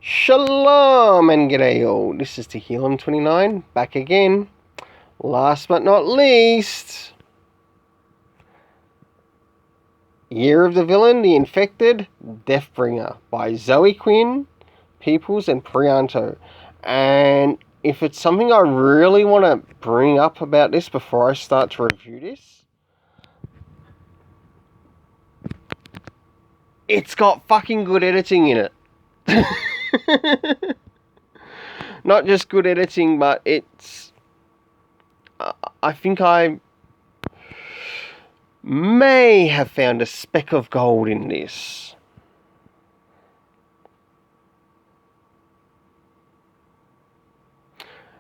Shalom and g'day all, this is Tehillim29, back again. Last but not least, Year of the Villain, The Infected, Deathbringer by Zoe Quinn, Peoples and Prianto. And if it's something I really want to bring up about this before I start to review this, it's got fucking good editing in it. Not just good editing, but it's... I think I may have found a speck of gold in this.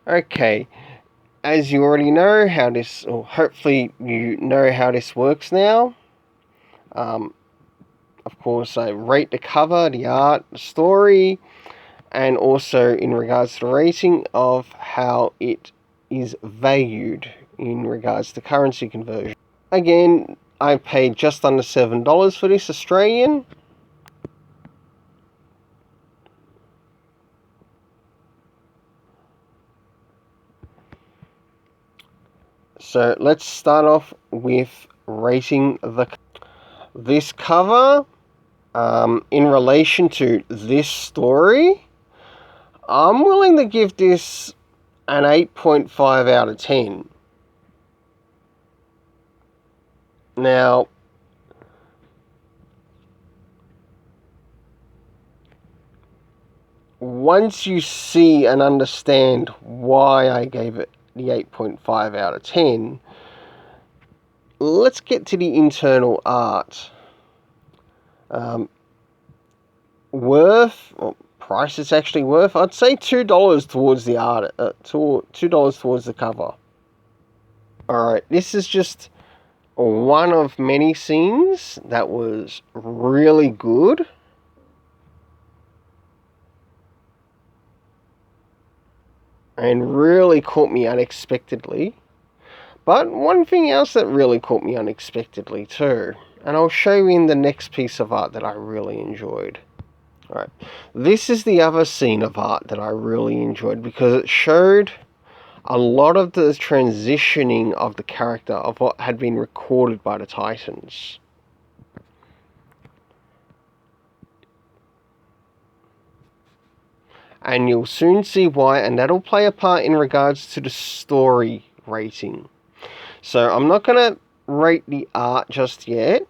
Okay, as you already know how this, or hopefully you know how this works now. Of course, I rate the cover, the art, the story, and also in regards to the rating of how it is valued in regards to currency conversion. Again, I paid just under $7 for this Australian. So let's start off with rating this cover in relation to this story. I'm willing to give this an 8.5 out of 10. Now, once you see and understand why I gave it the 8.5 out of 10, let's get to the internal art. Price it's actually worth, I'd say $2 towards the art, $2 towards the cover. Alright, this is just one of many scenes that was really good. And really caught me unexpectedly. But one thing else that really caught me unexpectedly too, and I'll show you in the next piece of art that I really enjoyed. Alright, this is the other scene of art that I really enjoyed because it showed a lot of the transitioning of the character of what had been recorded by the Titans. And you'll soon see why, and that'll play a part in regards to the story rating. So I'm not going to rate the art just yet,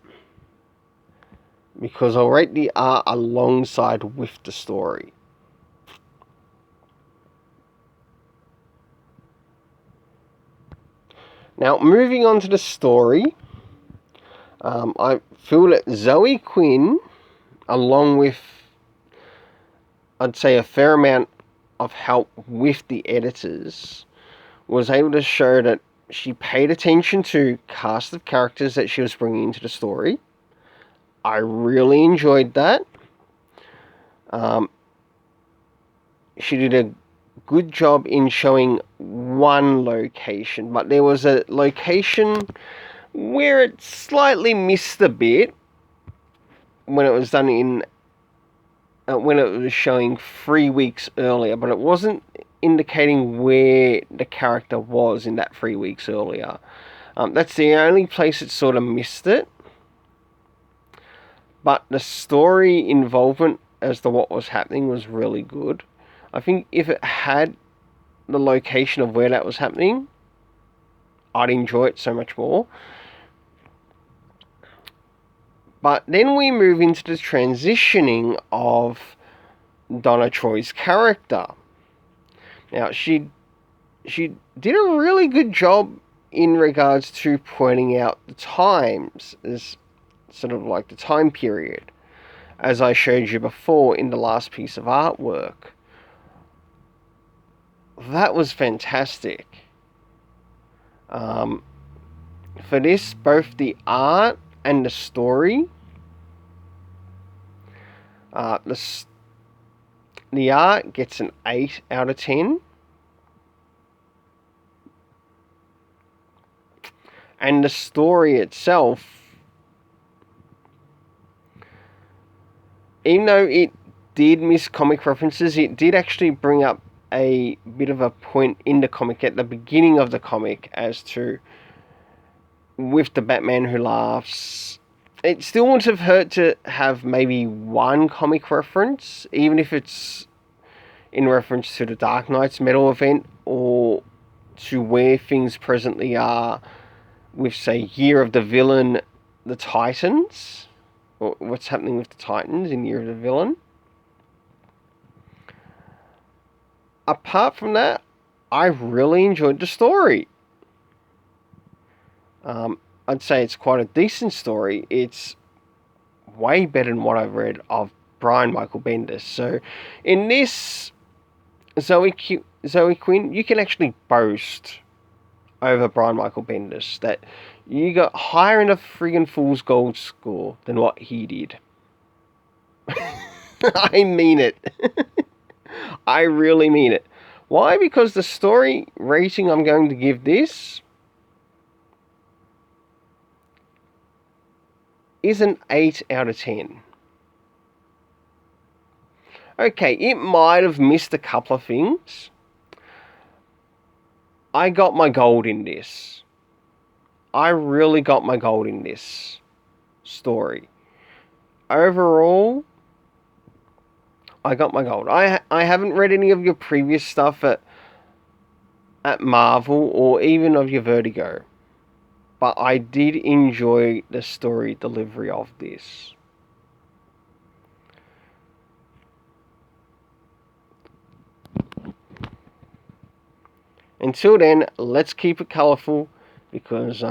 because I'll rate the art alongside with the story. Now, moving on to the story, I feel that Zoe Quinn, along with, I'd say, a fair amount of help with the editors, was able to show that she paid attention to cast of characters that she was bringing into the story. I really enjoyed that. She did a good job in showing one location, but there was a location where it slightly missed a bit when it was done in when it was showing 3 weeks earlier, but it wasn't indicating where the character was in that 3 weeks earlier. That's the only place it sort of missed it. But the story involvement as to what was happening was really good. I think if it had the location of where that was happening, I'd enjoy it so much more. But then we move into the transitioning of Donna Troy's character. Now, she did a really good job in regards to pointing out the times, as sort of like the time period, as I showed you before in the last piece of artwork. That was fantastic. For this, both the art and the story, the art gets an 8 out of 10. And the story itself, even though it did miss comic references. It did actually bring up a bit of a point in the comic at the beginning of the comic as to, with the Batman Who Laughs, it still wouldn't have hurt to have maybe one comic reference, even if it's in reference to the Dark Knight's Metal event or to where things presently are with, say, Year of the Villain, the Titans, or what's happening with the Titans in Year of the Villain. Apart from that, I really enjoyed the story. I'd say it's quite a decent story. It's way better than what I've read of Brian Michael Bendis. So, in this, Zoe Quinn, you can actually boast over Brian Michael Bendis that you got higher in a friggin' Fool's Gold score than what he did. I mean it. I really mean it. Why? Because the story rating I'm going to give this is an 8 out of 10. Okay, it might have missed a couple of things. I got my gold in this. I really got my gold in this story. Overall, I got my gold. I haven't read any of your previous stuff at Marvel or even of your Vertigo, but I did enjoy the story delivery of this. Until then, let's keep it colourful because